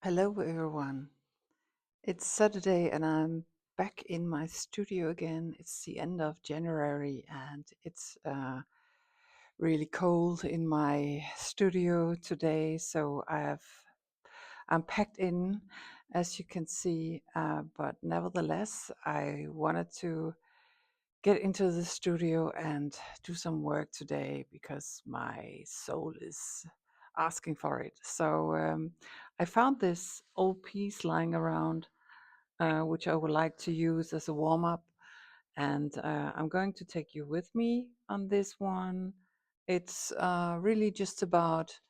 Hello, everyone. It's Saturday and I'm back in my studio again. It's the end of January and it's really cold in my studio today. So I'm packed in, as you can see. But nevertheless, I wanted to get into the studio and do some work today because my soul is asking for it. So I found this old piece lying around, which I would like to use as a warm up. And I'm going to take you with me on this one. It's really just about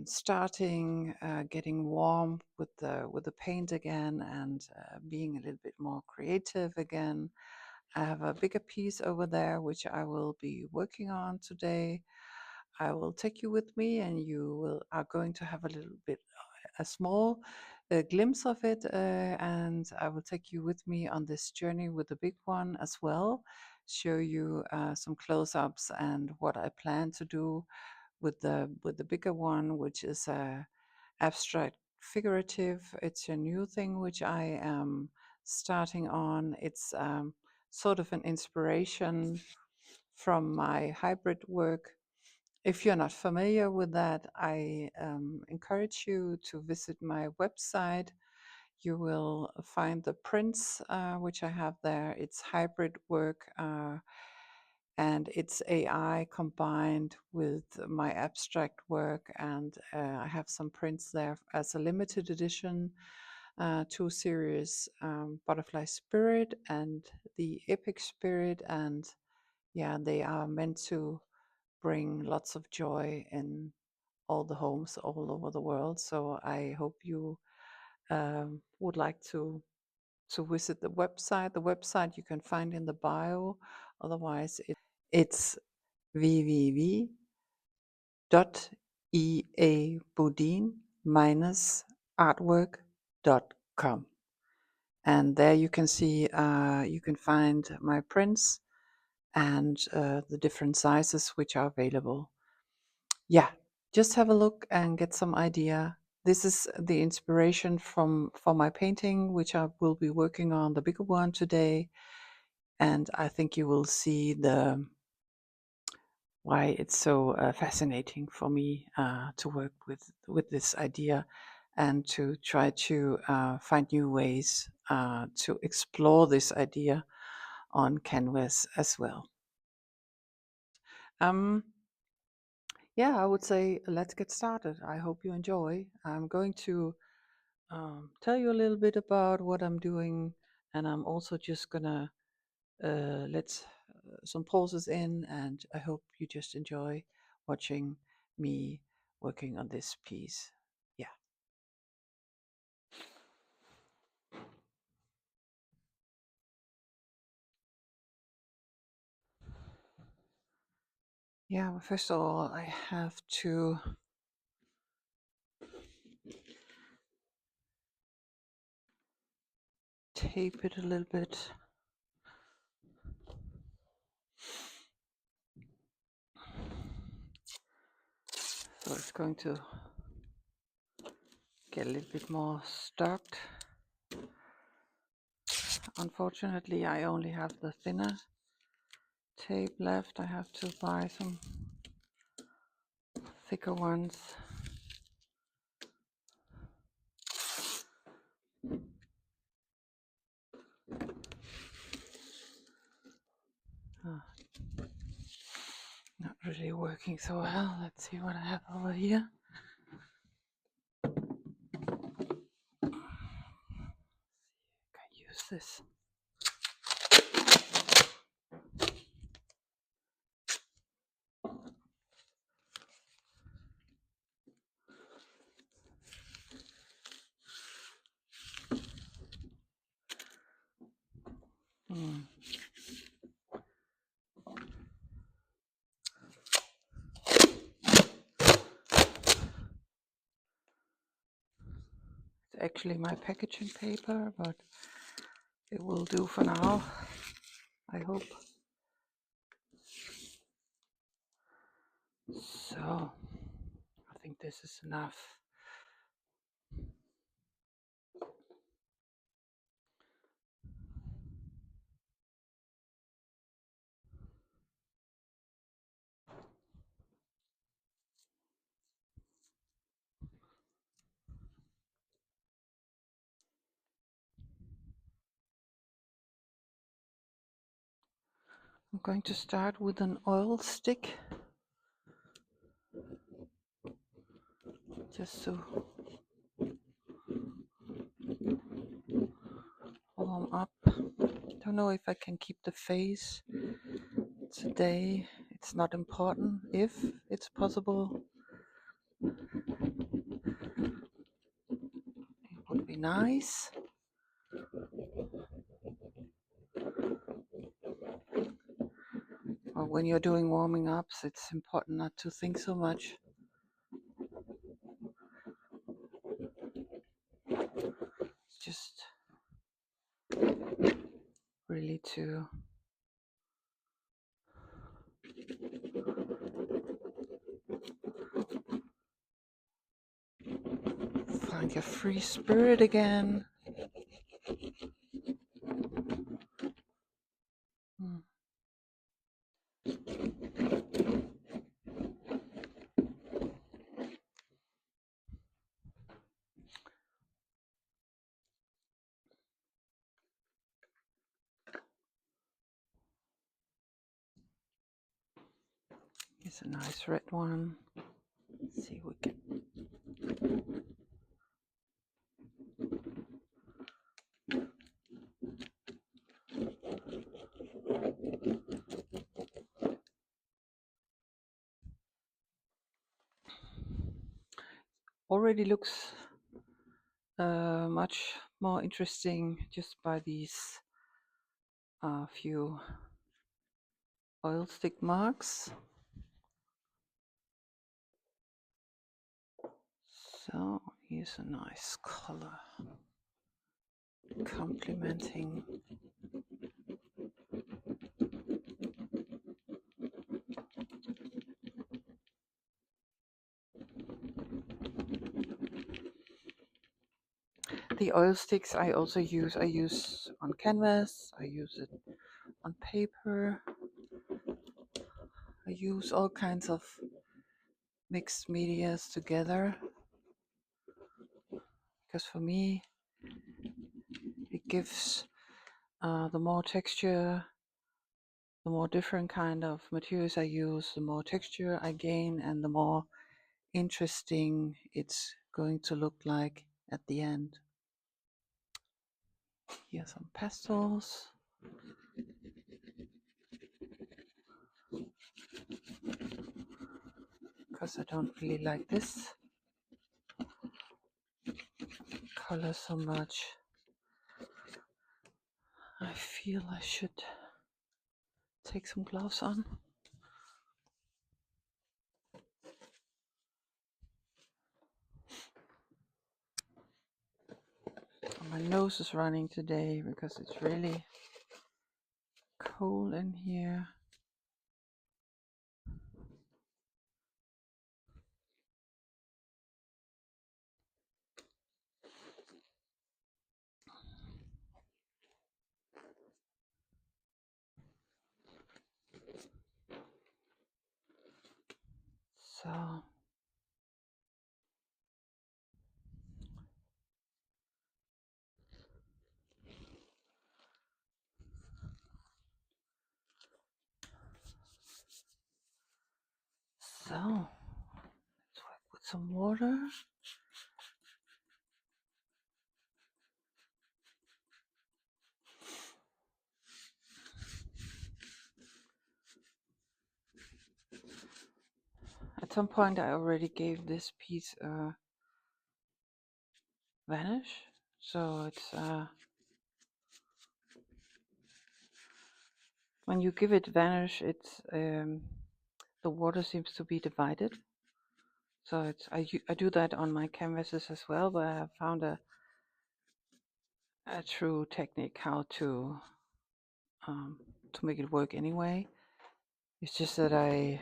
starting getting warm with the paint again and being a little bit more creative again. I have a bigger piece over there which I will be working on today. I will take you with me, and are going to have a little bit a small glimpse of it, and I will take you with me on this journey with the big one as well. Show you some close-ups and what I plan to do with the bigger one, which is abstract figurative. It's a new thing which I am starting on. It's sort of an inspiration from my hybrid work. If you're not familiar with that, I encourage you to visit my website. You will find the prints which I have there. It's hybrid work, and it's AI combined with my abstract work. And I have some prints there as a limited edition, two series, Butterfly Spirit and the Epic Spirit. And yeah, they are meant to bring lots of joy in all the homes all over the world. So I hope you would like to visit the website. The website you can find in the bio. Otherwise, it's www.eabudin-artwork.com. And there you can see, you can find my prints and the different sizes which are available. Yeah, just have a look and get some idea. This is the inspiration for my painting, which I will be working on the bigger one today. And I think you will see the why it's so fascinating for me to work with this idea and to try to find new ways to explore this idea on canvas as well. Um, yeah, I would say let's get started. I hope you enjoy. I'm going to tell you a little bit about what I'm doing, and I'm also just gonna let some pauses in, and I hope you just enjoy watching me working on this piece. Yeah. Yeah, well, first of all, I have to tape it a little bit. So it's going to get a little bit more stuck. Unfortunately, I only have the thinner tape left. I have to buy some thicker ones. Ah, not really working so well. Let's see what I have over here. Can use this. Hmm. It's actually my packaging paper, but it will do for now, I hope. So, I think this is enough. I'm going to start with an oil stick, just to warm up. Don't know if I can keep the face today. It's not important if it's possible. It would be nice. Or when you're doing warming ups, it's important not to think so much. Just really to find your free spirit again. Hmm. Here's a nice red one. Let's see if we can. Already looks much more interesting just by these few oil stick marks. So here's a nice color complementing. The oil sticks I also use, I use on canvas, I use it on paper, I use all kinds of mixed medias together, because for me it gives the more texture, the more different kind of materials I use, the more texture I gain and the more interesting it's going to look like at the end. Here some pastels. Because I don't really like this color so much. I feel I should take some gloves on. My nose is running today because it's really cold in here. So let's work with some water. At some point I already gave this piece a vanish, so it's when you give it vanish, it's the water seems to be divided. So it's I do that on my canvases as well, but I have found a true technique how to make it work anyway. It's just that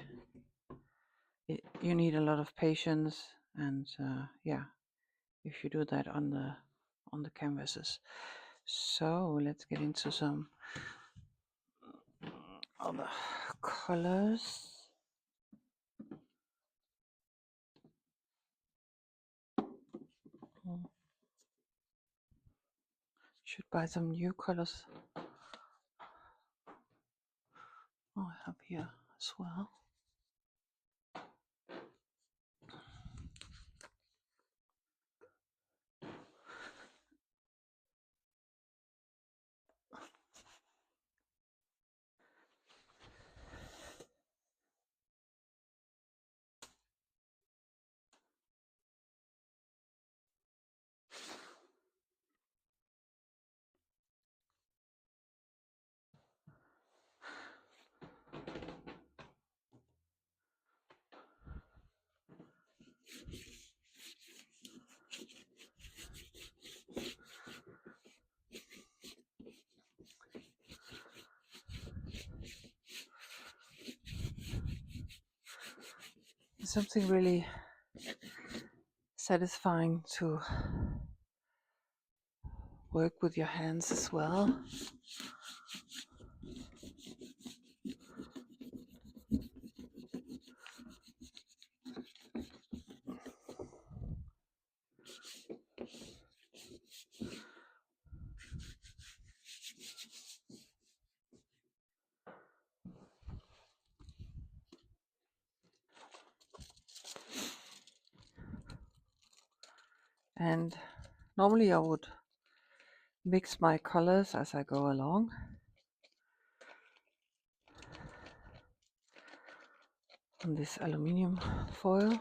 you need a lot of patience, and yeah, if you do that on the canvases. So let's get into some other colors. Should buy some new colors I have here as well. It's something really satisfying to work with your hands as well. And normally I would mix my colors as I go along. On this aluminium foil.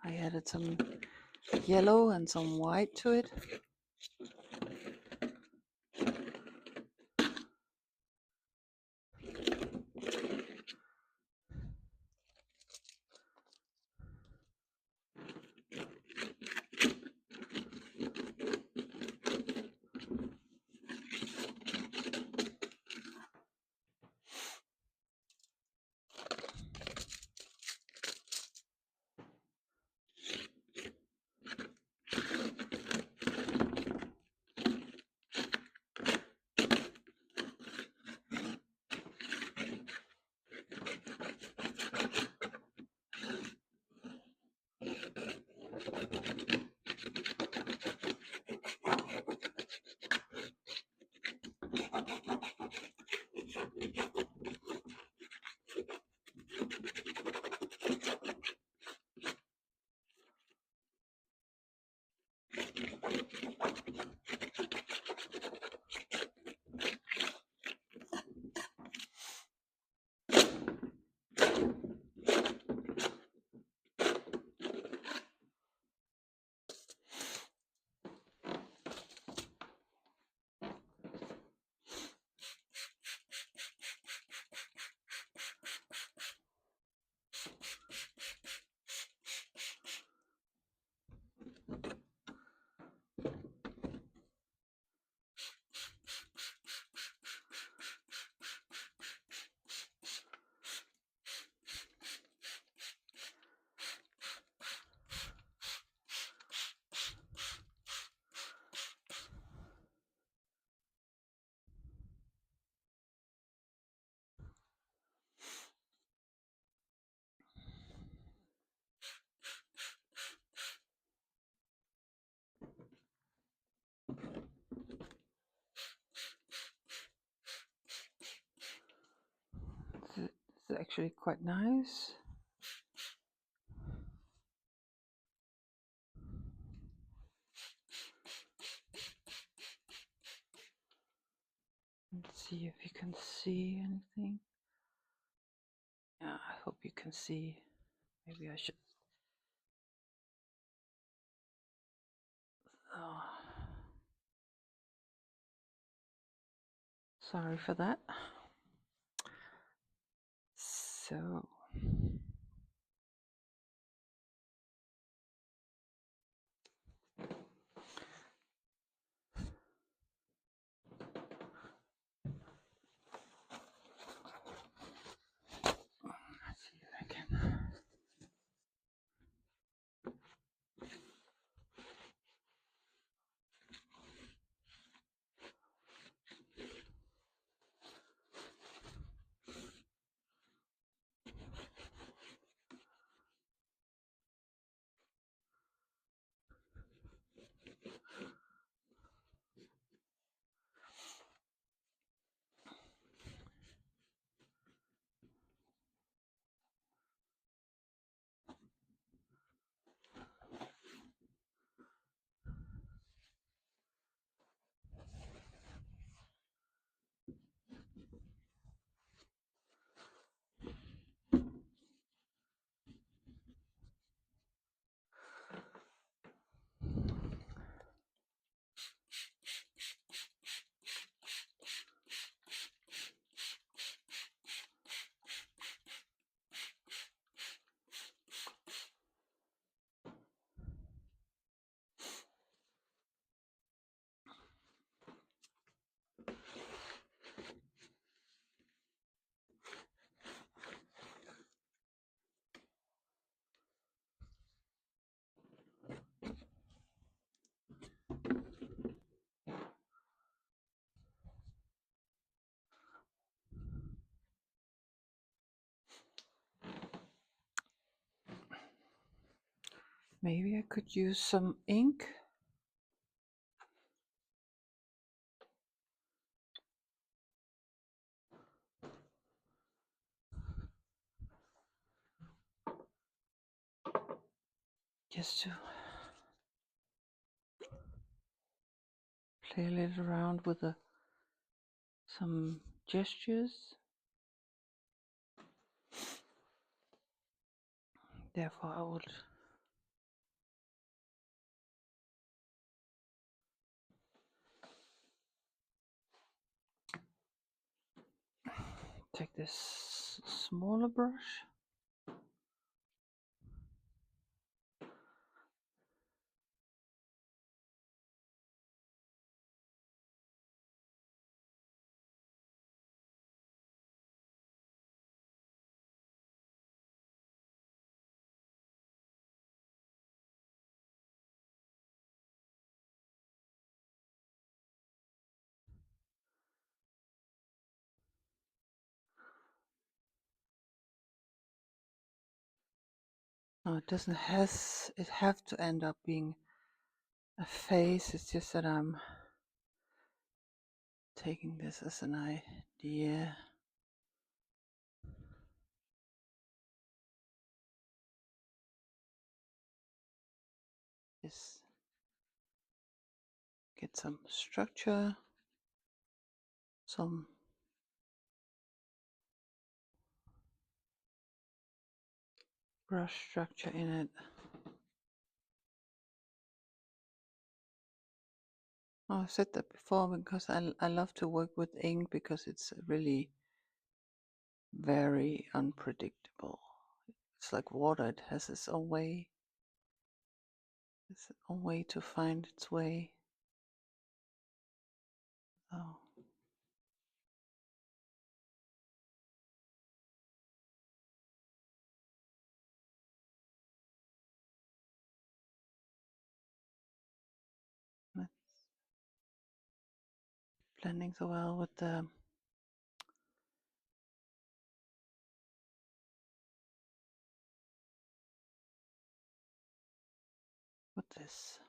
I added some yellow and some white to it. It's actually quite nice. Let's see if you can see anything. Yeah, I hope you can see. Maybe I should. Oh, sorry for that. So. Let's see if I can. Maybe I could use some ink. Just to play a little around with some gestures. Therefore, I would take this smaller brush. No, it doesn't have to end up being a face. It's just that I'm taking this as an idea. Just get some structure, some brush structure in it. Oh, I said that before because I love to work with ink because it's really very unpredictable. It's like water, it has its own way. Its own way to find its way. So it's blending so well with this.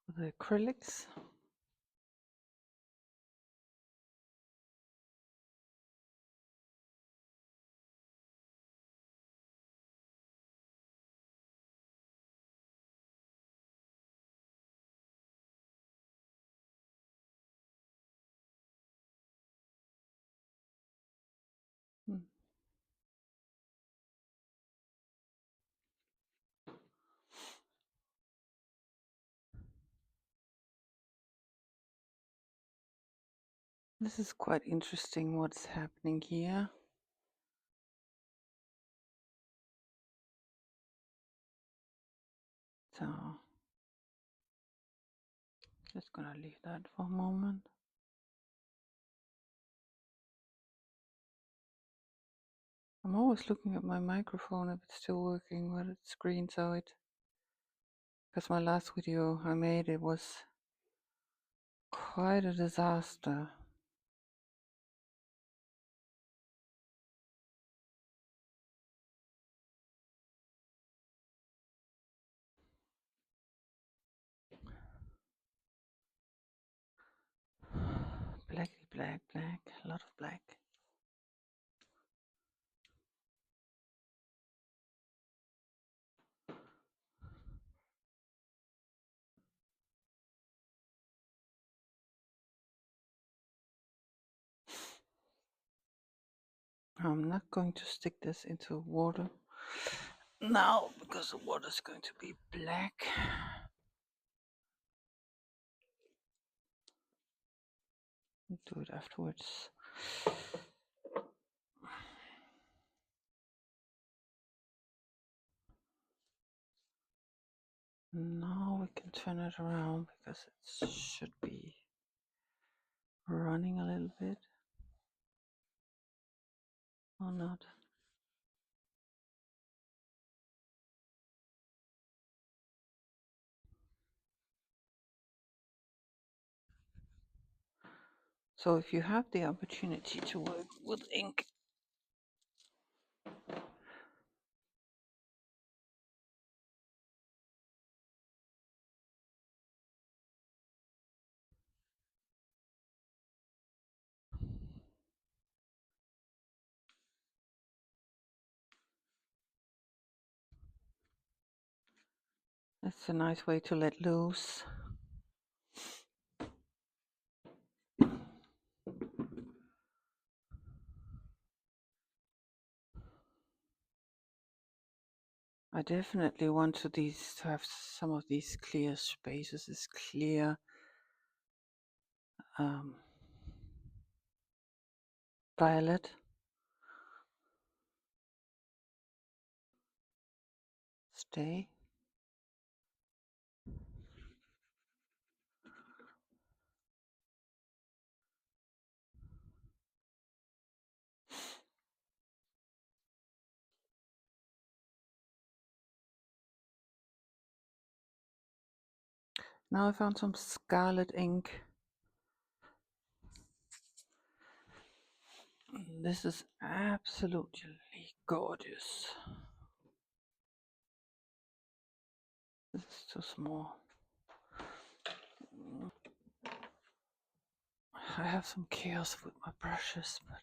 With the acrylics. Hmm. This is quite interesting what's happening here. So just gonna leave that for a moment. I'm always looking at my microphone if it's still working, but it's green, so it, because my last video I made, it was quite a disaster. Blacky black, black, a lot of black. I'm not going to stick this into water now because the water is going to be black. I'll do it afterwards. Now we can turn it around because it should be running a little bit or not. So if you have the opportunity to work with ink, it's a nice way to let loose. I definitely want to have some of these clear spaces, this clear violet. Stay. Now I found some scarlet ink. This is absolutely gorgeous. This is too small. I have some chaos with my brushes, but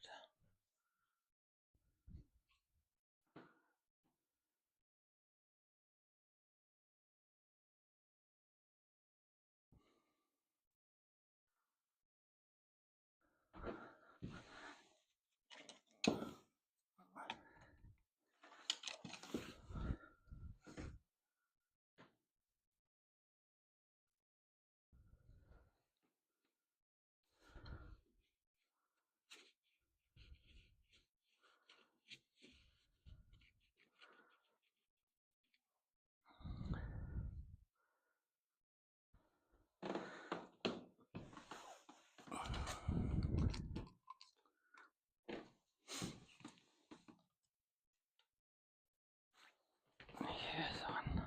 here's one.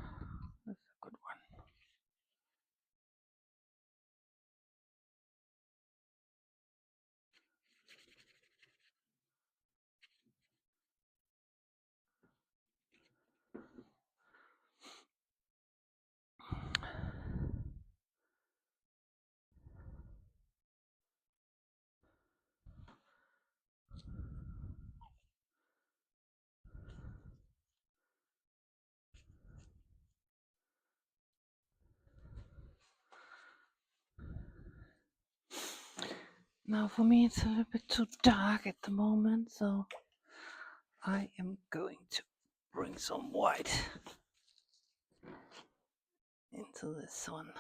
That's a good one. Now for me it's a little bit too dark at the moment, so I am going to bring some white into this one.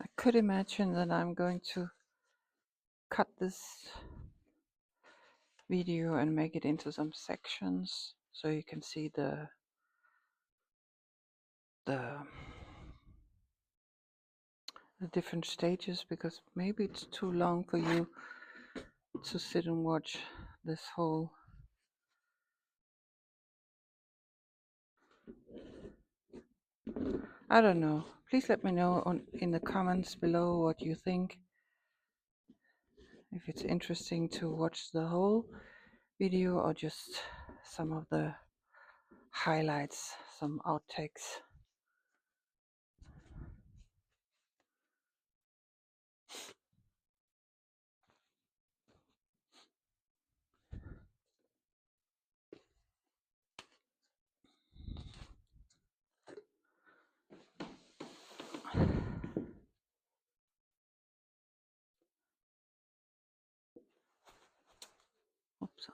I could imagine that I'm going to cut this video and make it into some sections so you can see the the different stages, because maybe it's too long for you to sit and watch this whole. I don't know. Please let me know in the comments below what you think. If it's interesting to watch the whole video or just some of the highlights, some outtakes. Oops.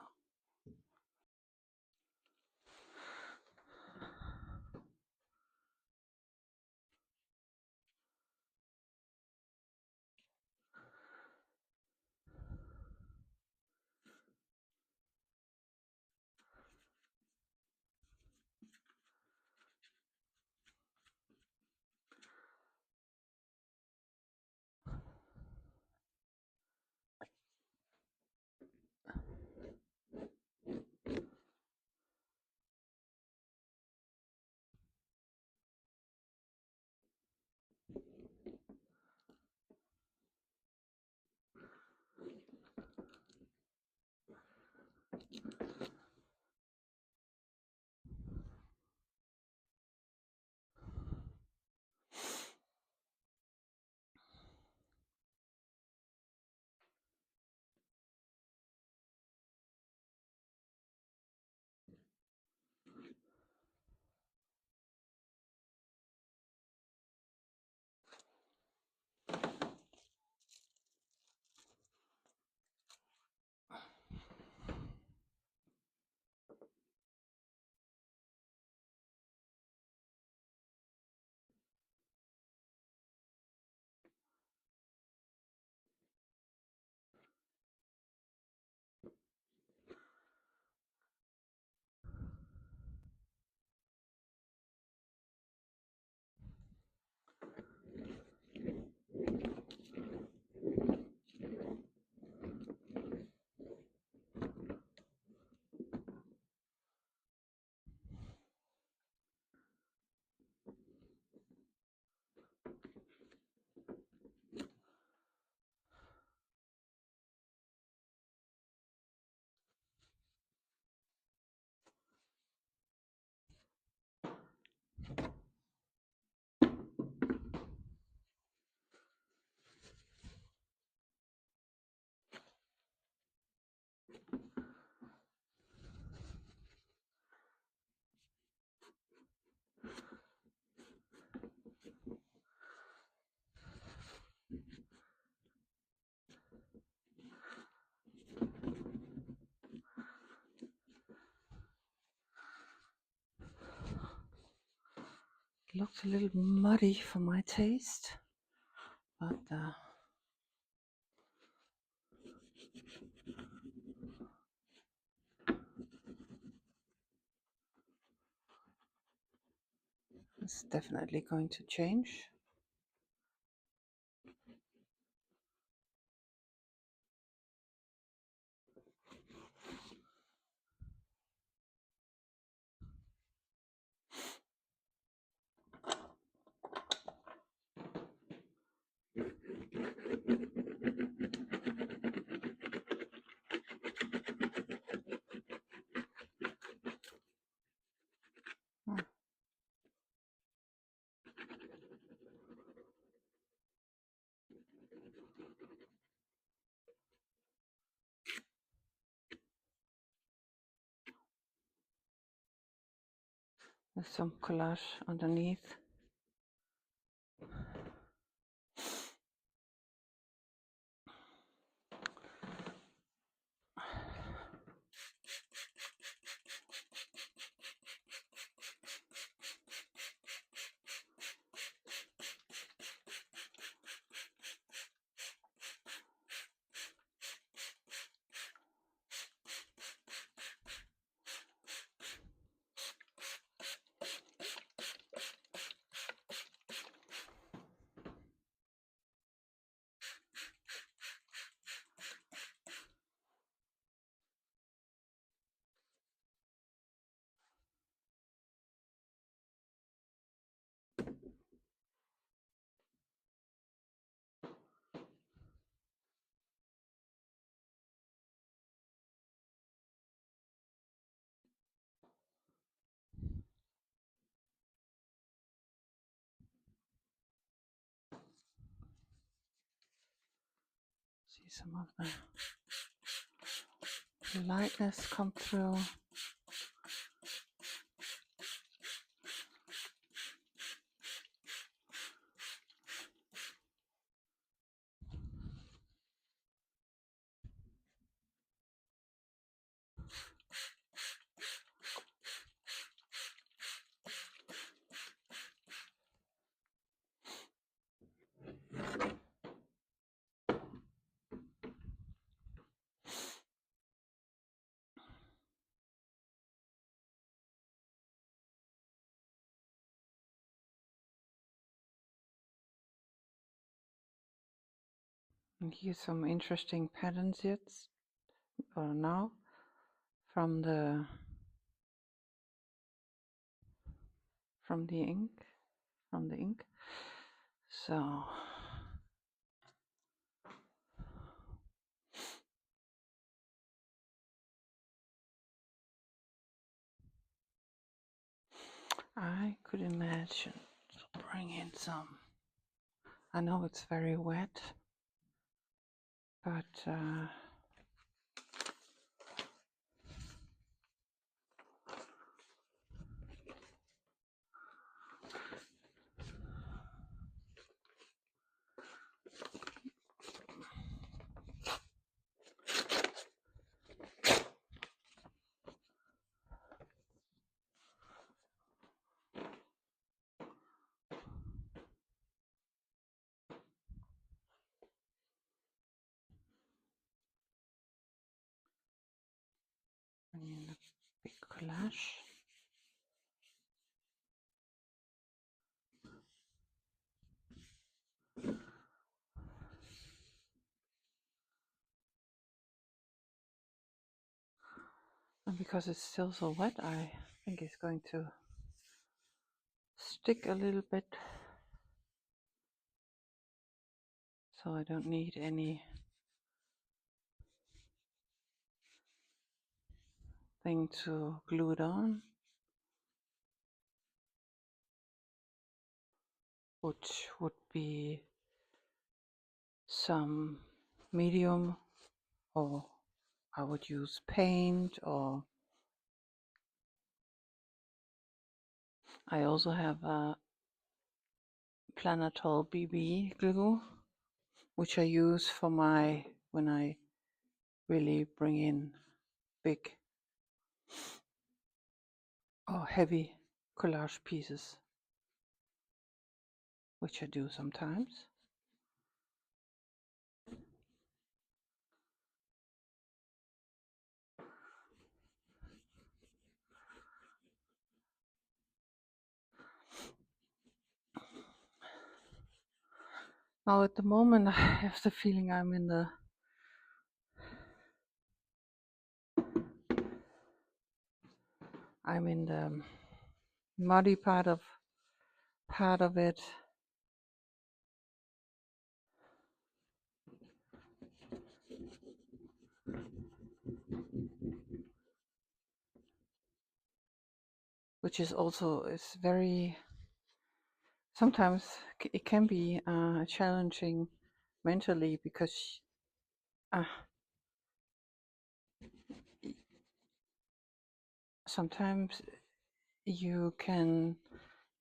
It looks a little muddy for my taste, but it's definitely going to change. Hmm. There's some collage underneath. See some of the lightness come through. And here's some interesting patterns yet, or now, from the ink. So I could imagine to bring in some. I know it's very wet, but bring in a big collage. And because it's still so wet, I think it's going to stick a little bit, so I don't need anything to glue it on, which would be some medium, or I would use paint, or I also have a Planetol BB glue, which I use for when I really bring in big or heavy collage pieces, which I do sometimes. Now at the moment I have the feeling I'm in the muddy part of it. Which is very, sometimes it can be challenging mentally, because sometimes you can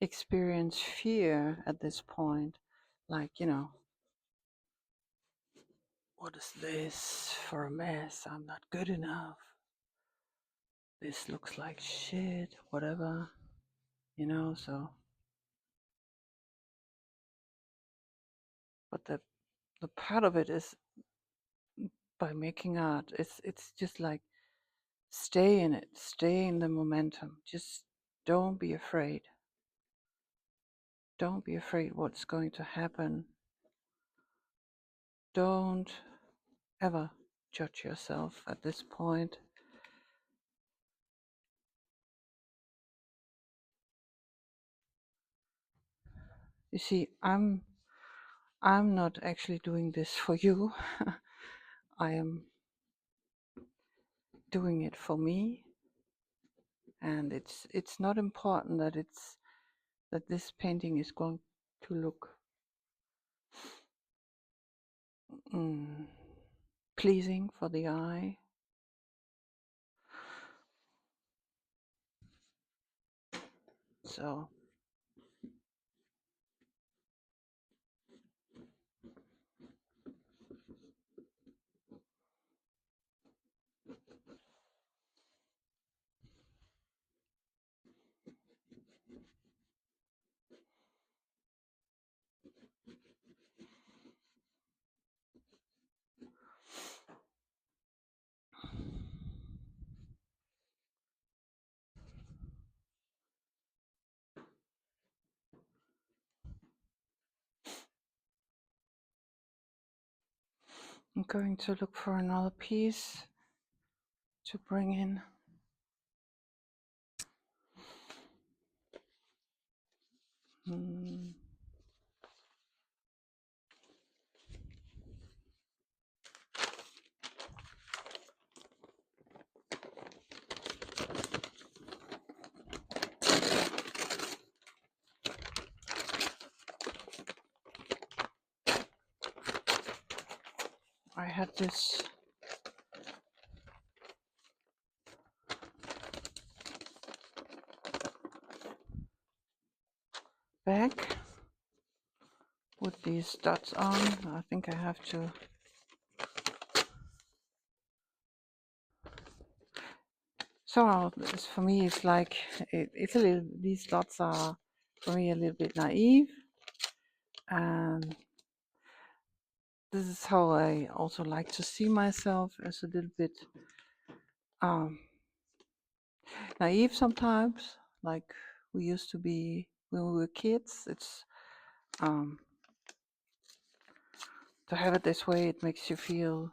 experience fear at this point, like, what is this for a mess? I'm not good enough. This looks like shit, whatever, so. But the part of it is, by making art, it's just like, stay in it, stay in the momentum. Just don't be afraid. Don't be afraid what's going to happen. Don't ever judge yourself at this point. You see, I'm not actually doing this for you. I am doing it for me, and it's not important that this painting is going to look pleasing for the eye. So I'm going to look for another piece to bring in. I had this bag with these dots on. I think I have to somehow this for me it's like it's a little, these dots are for me a little bit naive, and this is how I also like to see myself, as a little bit um, naive sometimes, like we used to be when we were kids. It's to have it this way, it makes you feel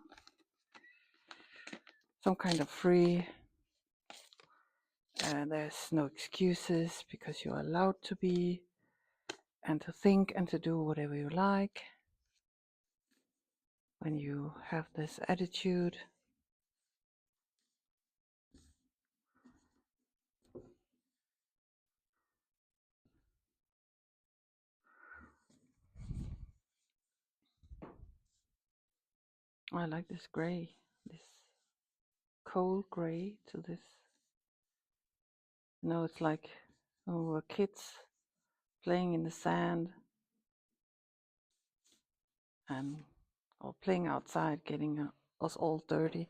some kind of free, and there's no excuses because you're allowed to be and to think and to do whatever you like when you have this attitude. I like this gray, this cold gray to this. It's like when we were kids playing in the sand and or playing outside, getting us all dirty.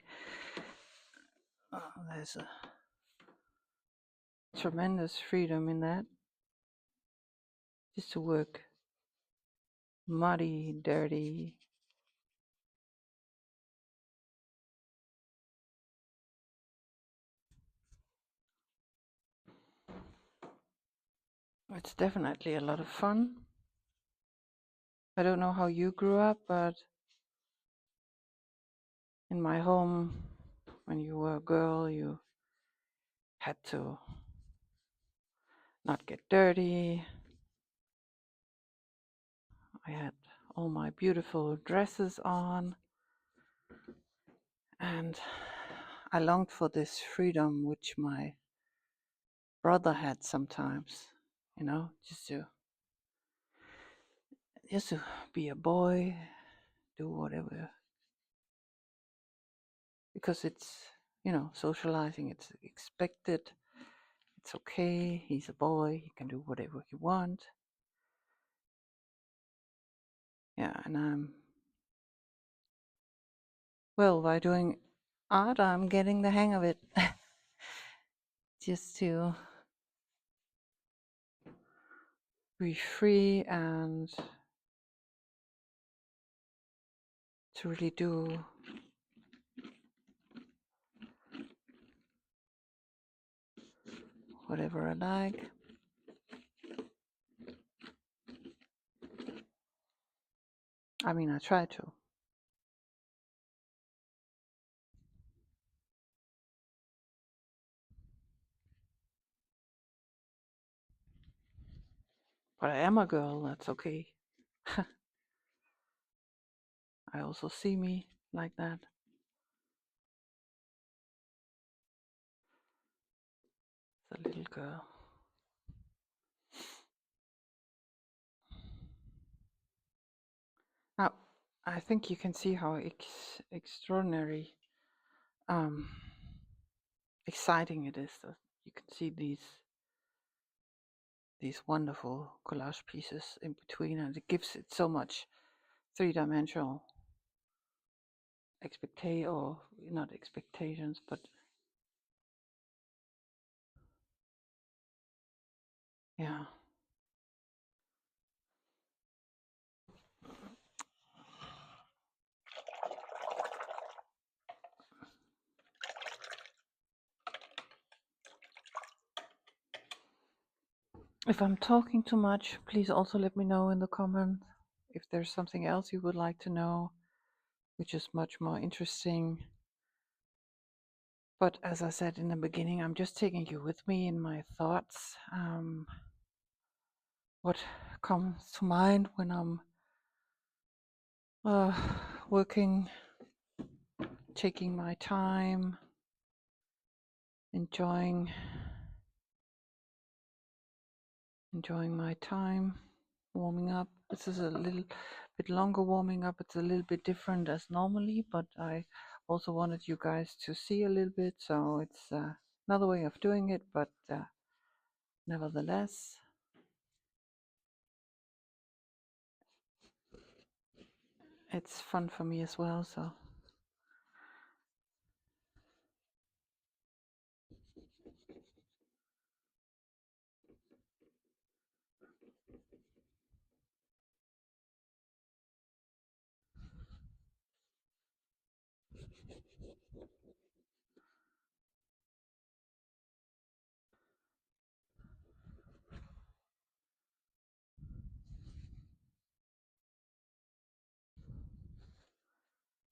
There's a tremendous freedom in that. Just to work muddy, dirty. It's definitely a lot of fun. I don't know how you grew up, but in my home, when you were a girl, you had to not get dirty. I had all my beautiful dresses on, and I longed for this freedom which my brother had sometimes, just to be a boy, do whatever, because it's, socializing, it's expected, it's okay, he's a boy, he can do whatever he wants. Yeah, and by doing art, I'm getting the hang of it. Just to be free and to really do whatever I like. I mean, I try to. But I am a girl, that's okay. I also see me like that. It's a little girl. Now, I think you can see how extraordinary, um, exciting it is. That you can see these wonderful collage pieces in between, and it gives it so much three-dimensional or not expectations, but yeah. If I'm talking too much, please also let me know in the comments if there's something else you would like to know, which is much more interesting. But as I said in the beginning, I'm just taking you with me in my thoughts. What comes to mind when I'm uh, working, taking my time, enjoying my time, warming up. This is a little bit longer warming up. It's a little bit different as normally, but I also wanted you guys to see a little bit, so it's another way of doing it, but nevertheless, it's fun for me as well. So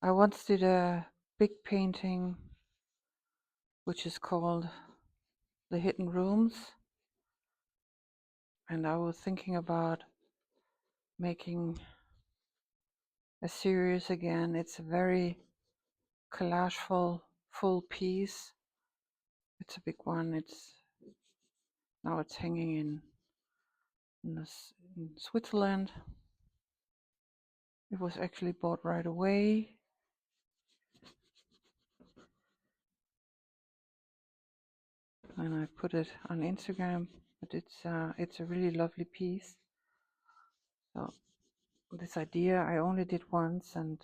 I once did a big painting which is called The Hidden Rooms, and I was thinking about making a series again. It's a very collageful, full piece. It's a big one. Now it's hanging in Switzerland. It was actually bought right away, and I put it on Instagram. But it's a really lovely piece. So this idea I only did once, and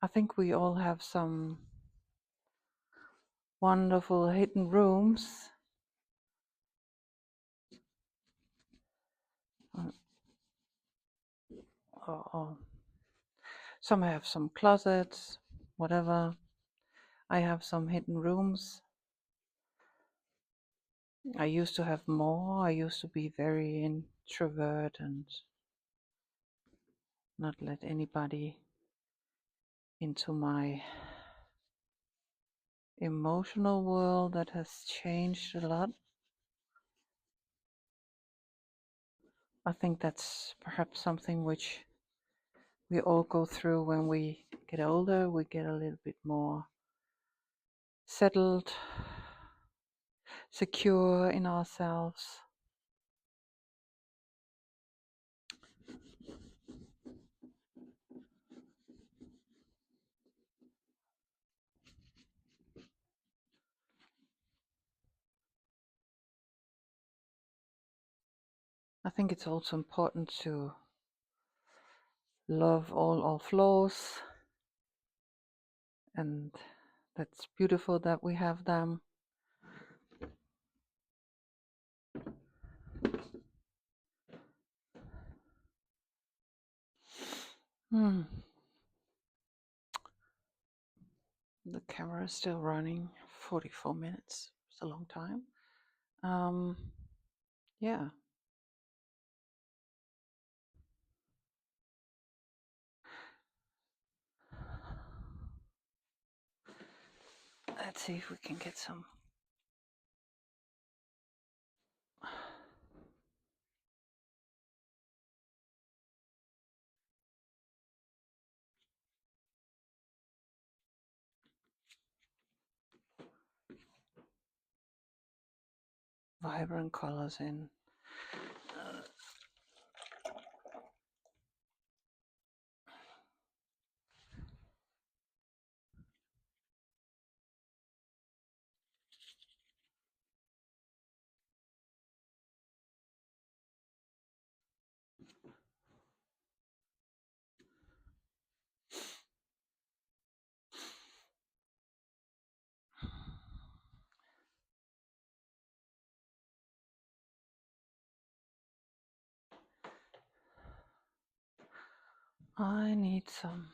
I think we all have some wonderful hidden rooms. Or some have some closets, whatever. I have some hidden rooms. I used to have more. I used to be very introvert and not let anybody into my emotional world. That has changed a lot. I think that's perhaps something which we all go through when we get older. We get a little bit more settled, secure in ourselves. I think it's also important to love all our flaws, and that's beautiful that we have them. The camera is still running. 44 minutes. It's a long time. Yeah. Let's see if we can get some vibrant colors in. I need some.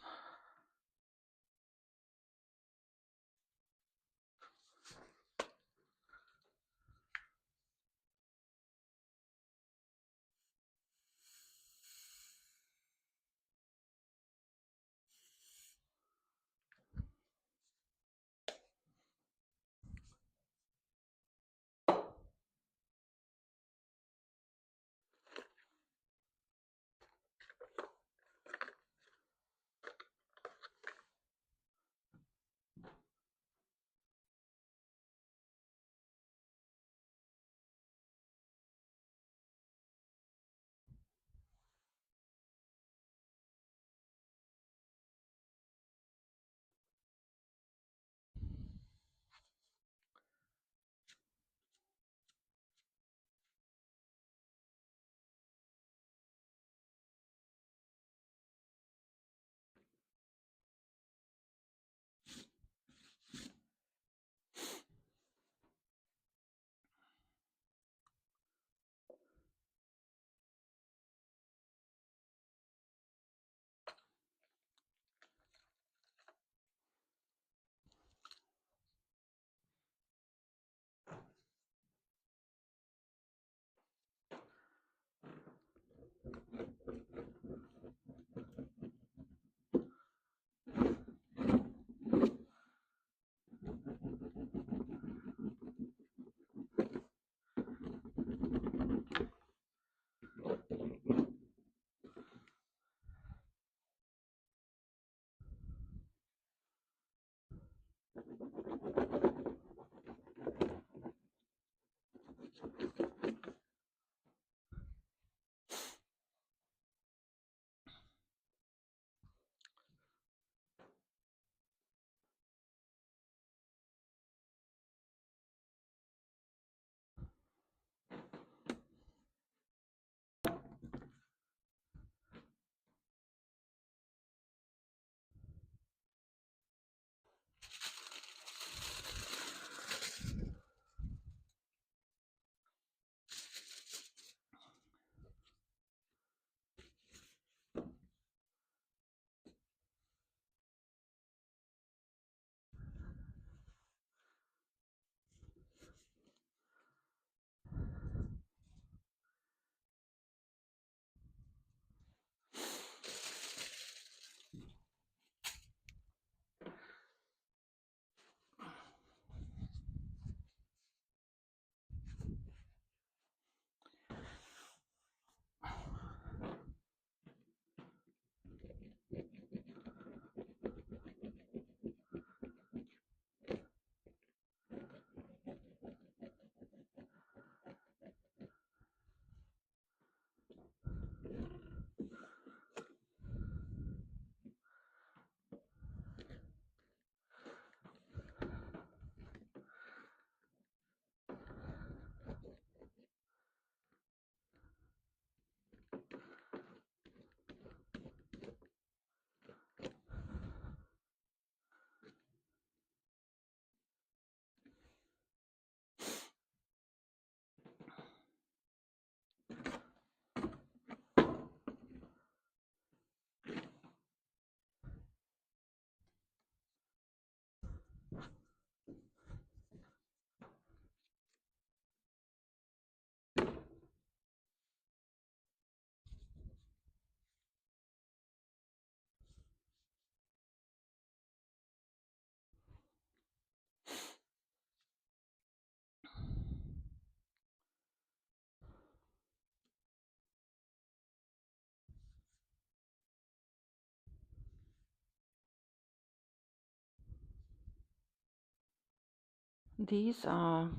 These are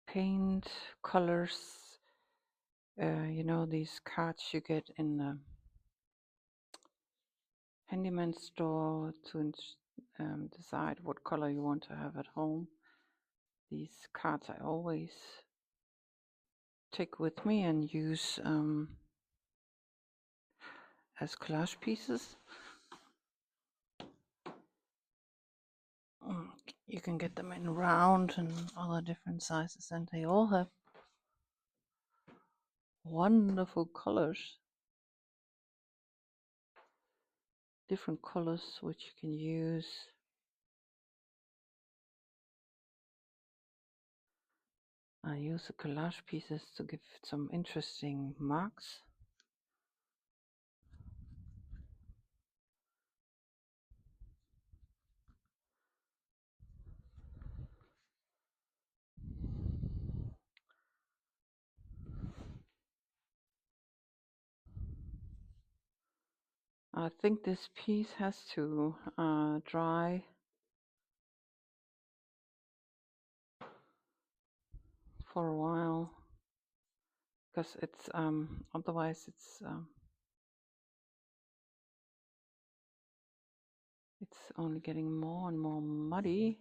paint colors. You know, these cards you get in the handyman store to decide what color you want to have at home. These cards I always take with me and use as collage pieces. You can get them in round and other different sizes, and they all have wonderful colors, different colors which you can use. I use the collage pieces to give some interesting marks. I think this piece has to dry for a while, because it's otherwise it's only getting more and more muddy.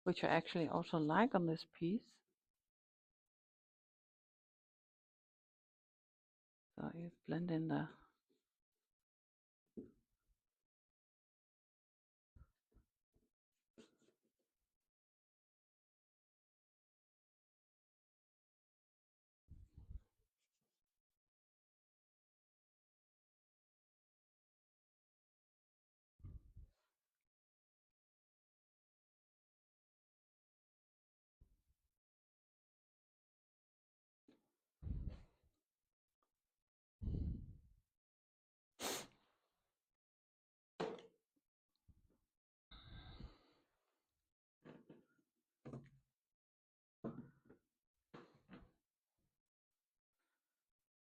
Which I actually also like on this piece. So you blend in the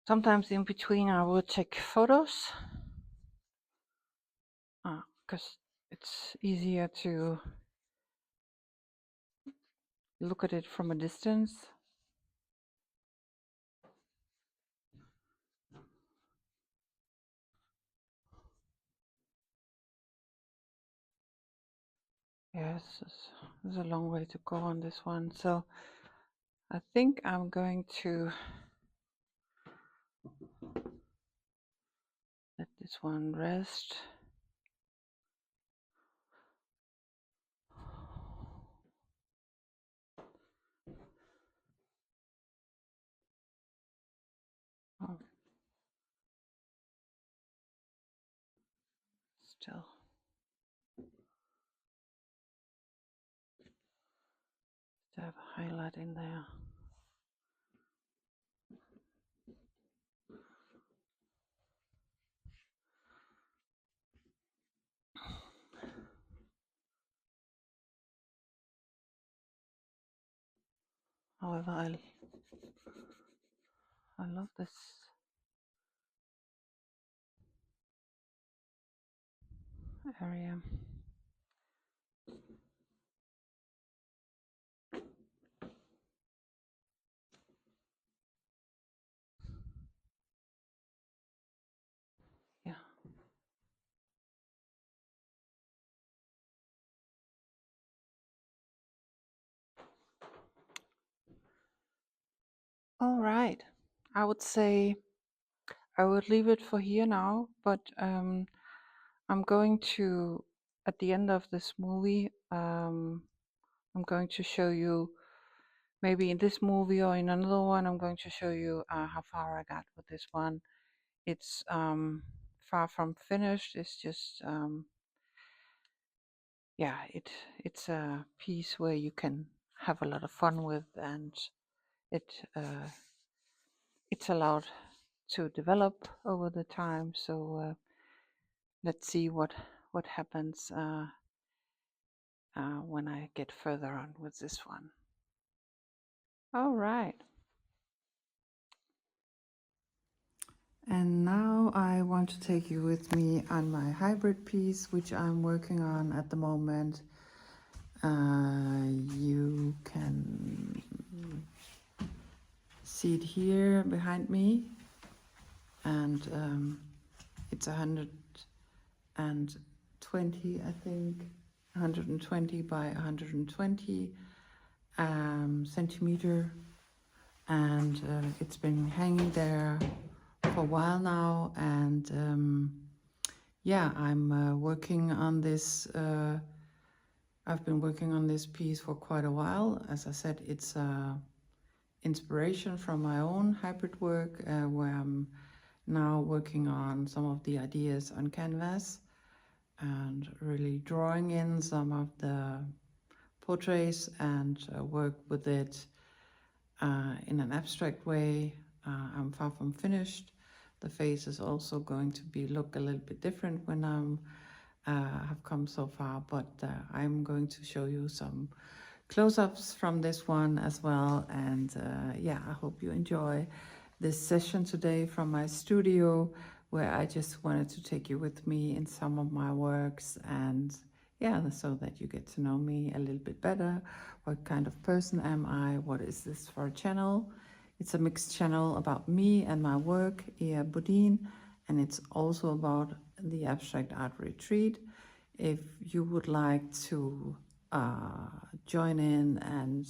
sometimes in between I will take photos because it's easier to look at it from a distance. Yes, there's a long way to go on this one. So I think I'm going to let this one rest. Oh, still. To have a highlight in there. However, I love this area. Yeah. All right. I would say I would leave it for here now, but I'm going to, at the end of this movie, I'm going to show you, maybe in this movie or in another one, I'm going to show you how far I got with this one. It's far from finished. It's just, yeah, it's a piece where you can have a lot of fun with, and it's allowed to develop over the time. So let's see what happens when I get further on with this one. All right. And now I want to take you with me on my hybrid piece, which I'm working on at the moment. You can see it here behind me, and it's 120, I think, 120 by 120 centimeter, and it's been hanging there for a while now, and yeah, I'm working on this I've been working on this piece for quite a while. As I said, it's inspiration from my own hybrid work, where I'm now working on some of the ideas on canvas and really drawing in some of the portraits and work with it in an abstract way. I'm far from finished. The face is also going to look a little bit different when I'm have come so far, but I'm going to show you some close-ups from this one as well. And yeah, I hope you enjoy this session today from my studio, where I just wanted to take you with me in some of my works, and yeah, so that you get to know me a little bit better. What kind of person am I? What is this for a channel? It's a mixed channel about me and my work, Ea Bodin, and it's also about the Abstract Art Retreat. If you would like to join in and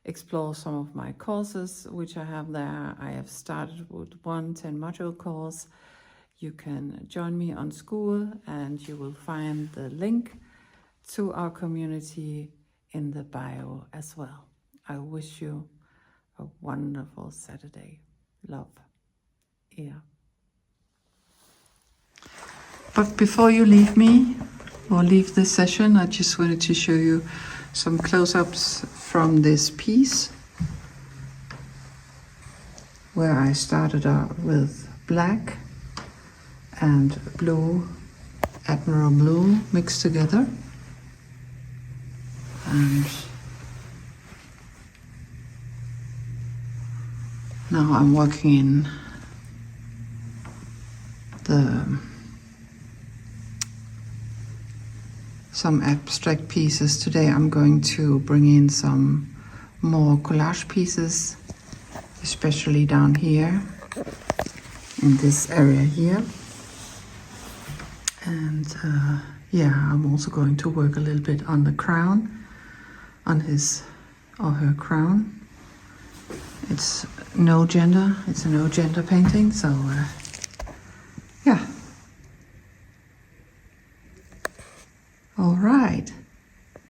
explore some of my courses which I have there, I have started with one 10-module course. You can join me on School, and you will find the link to our community in the bio as well. I wish you a wonderful Saturday. Love, Ea. But before you leave me, or leave this session, I just wanted to show you some close-ups from this piece, where I started out with black and blue, Admiral Blue, mixed together. And now I'm working in some abstract pieces. Today I'm going to bring in some more collage pieces, especially down here in this area here. And yeah, I'm also going to work a little bit on the crown, on his or her crown. It's no gender, it's a no gender painting, so yeah. All right.